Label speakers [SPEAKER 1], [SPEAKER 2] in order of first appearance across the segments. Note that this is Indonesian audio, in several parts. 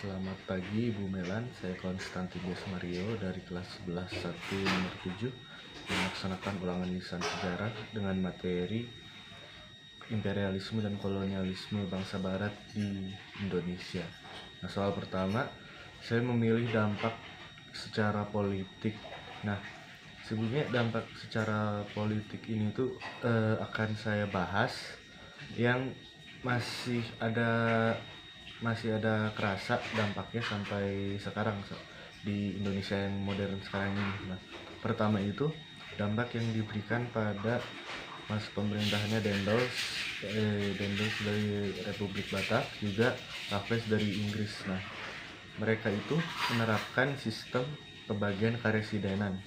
[SPEAKER 1] Selamat pagi Bu Melan, saya Konstantinus Mario dari kelas 11 1 nomor 7 melaksanakan ulangan lisan sejarah dengan materi imperialisme dan kolonialisme bangsa barat di Indonesia. Nah, soal pertama, saya memilih dampak secara politik. Nah, sebelumnya dampak secara politik ini tuh akan saya bahas yang masih ada kerasa dampaknya sampai sekarang di Indonesia yang modern sekarang ini. Nah, pertama itu dampak yang diberikan pada masa pemerintahannya Dendels dari Republik Batak, juga Raffles dari Inggris. Nah, mereka itu menerapkan sistem pembagian karesidenan.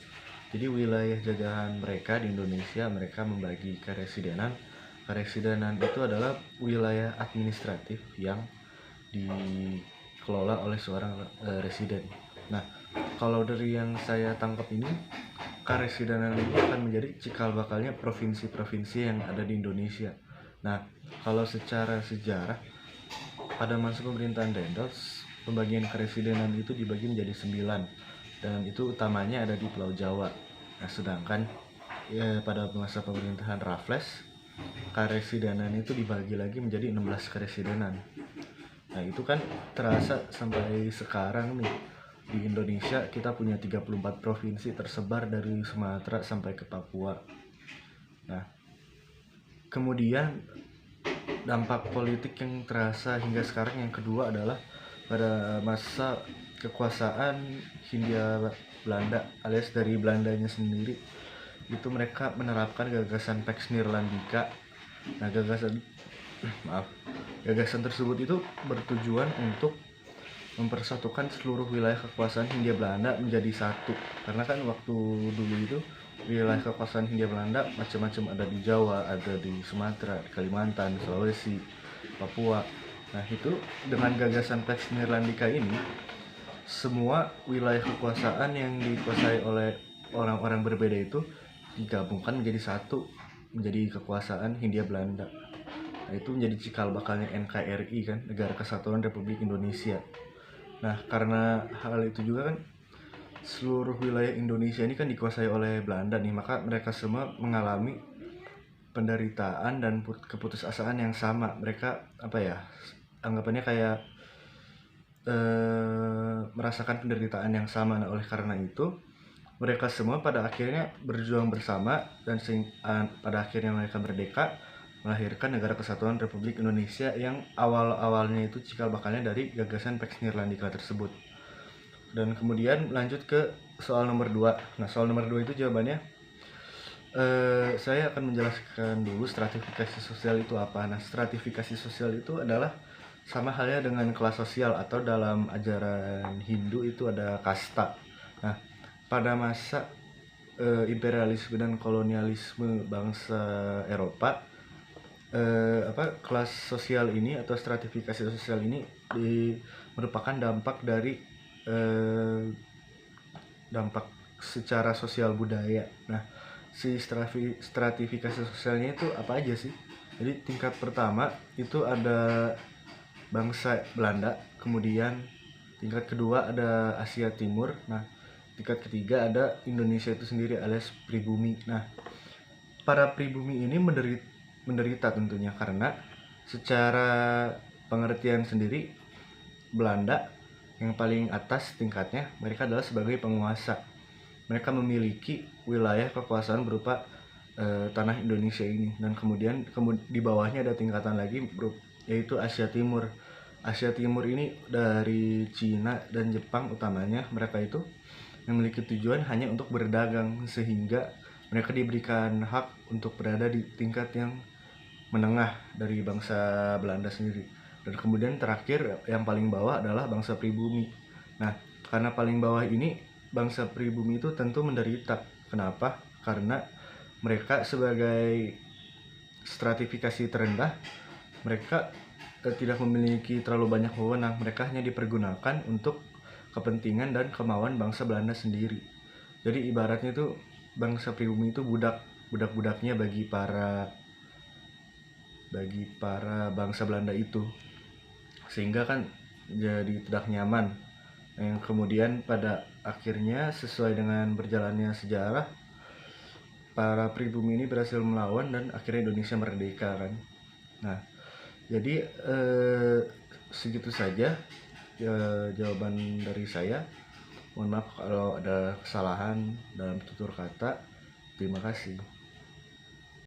[SPEAKER 1] Jadi wilayah jajahan mereka di Indonesia, mereka membagi karesidenan. Karesidenan itu adalah wilayah administratif yang dikelola oleh seorang residen. Nah, kalau dari yang saya tangkap ini, karesidenan ini akan menjadi cikal bakalnya provinsi-provinsi yang ada di Indonesia. Nah, kalau secara sejarah, pada masa pemerintahan Dendels, pembagian karesidenan itu dibagi menjadi 9, dan itu utamanya ada di Pulau Jawa. Nah, sedangkan pada masa pemerintahan Raffles, karesidenan itu dibagi lagi menjadi 16 karesidenan. Nah, itu kan terasa sampai sekarang nih, di Indonesia kita punya 34 provinsi tersebar dari Sumatera sampai ke Papua. Nah, kemudian dampak politik yang terasa hingga sekarang yang kedua adalah pada masa kekuasaan Hindia Belanda, alias dari Belandanya sendiri, itu mereka menerapkan gagasan Pax Nierlandica. Nah, gagasan tersebut itu bertujuan untuk mempersatukan seluruh wilayah kekuasaan Hindia Belanda menjadi satu. Karena kan waktu dulu itu wilayah kekuasaan Hindia Belanda macam-macam, ada di Jawa, ada di Sumatera, Kalimantan, Sulawesi, Papua. Nah, itu dengan gagasan Pax Nierlandica ini, semua wilayah kekuasaan yang dikuasai oleh orang-orang berbeda itu digabungkan menjadi satu, menjadi kekuasaan Hindia Belanda. Nah, itu menjadi cikal bakalnya NKRI kan, Negara Kesatuan Republik Indonesia. Nah, karena hal itu juga kan seluruh wilayah Indonesia ini kan dikuasai oleh Belanda nih, maka mereka semua mengalami penderitaan dan keputusasaan yang sama. Mereka anggapannya kayak merasakan penderitaan yang sama. Nah, oleh karena itu mereka semua pada akhirnya berjuang bersama, dan pada akhirnya mereka merdeka, melahirkan Negara Kesatuan Republik Indonesia yang awal-awalnya itu cikal bakalnya dari gagasan Pax Nierlandica tersebut. Dan kemudian lanjut ke soal nomor 2. Nah, soal nomor 2 itu jawabannya, saya akan menjelaskan dulu stratifikasi sosial itu apa. Nah, stratifikasi sosial itu adalah sama halnya dengan kelas sosial, atau dalam ajaran Hindu itu ada kasta. Nah, pada masa imperialisme dan kolonialisme bangsa Eropa, kelas sosial ini atau stratifikasi sosial ini merupakan dampak dari dampak secara sosial budaya. Nah, si stratifikasi sosialnya itu apa aja sih? Jadi tingkat pertama itu ada bangsa Belanda, kemudian tingkat kedua ada Asia Timur, nah tingkat ketiga ada Indonesia itu sendiri alias pribumi. Nah, para pribumi ini menderita tentunya, karena secara pengertian sendiri Belanda yang paling atas tingkatnya, mereka adalah sebagai penguasa. Mereka memiliki wilayah kekuasaan berupa tanah Indonesia ini, dan kemudian di bawahnya ada tingkatan lagi yaitu Asia Timur. Asia Timur ini dari Cina dan Jepang utamanya. Mereka itu memiliki tujuan hanya untuk berdagang, sehingga mereka diberikan hak untuk berada di tingkat yang menengah dari bangsa Belanda sendiri. Dan kemudian terakhir yang paling bawah adalah bangsa pribumi. Nah, karena paling bawah ini bangsa pribumi itu tentu menderita. Kenapa? Karena mereka sebagai stratifikasi terendah, mereka tidak memiliki terlalu banyak wewenang. Mereka hanya dipergunakan untuk kepentingan dan kemauan bangsa Belanda sendiri. Jadi ibaratnya itu bangsa pribumi itu budak-budaknya bagi para bangsa Belanda itu. Sehingga kan jadi tidak nyaman, yang kemudian pada akhirnya sesuai dengan berjalannya sejarah, para pribumi ini berhasil melawan dan akhirnya Indonesia merdeka kan. Nah, jadi segitu saja jawaban dari saya. Mohon maaf kalau ada kesalahan dalam tutur kata. Terima kasih.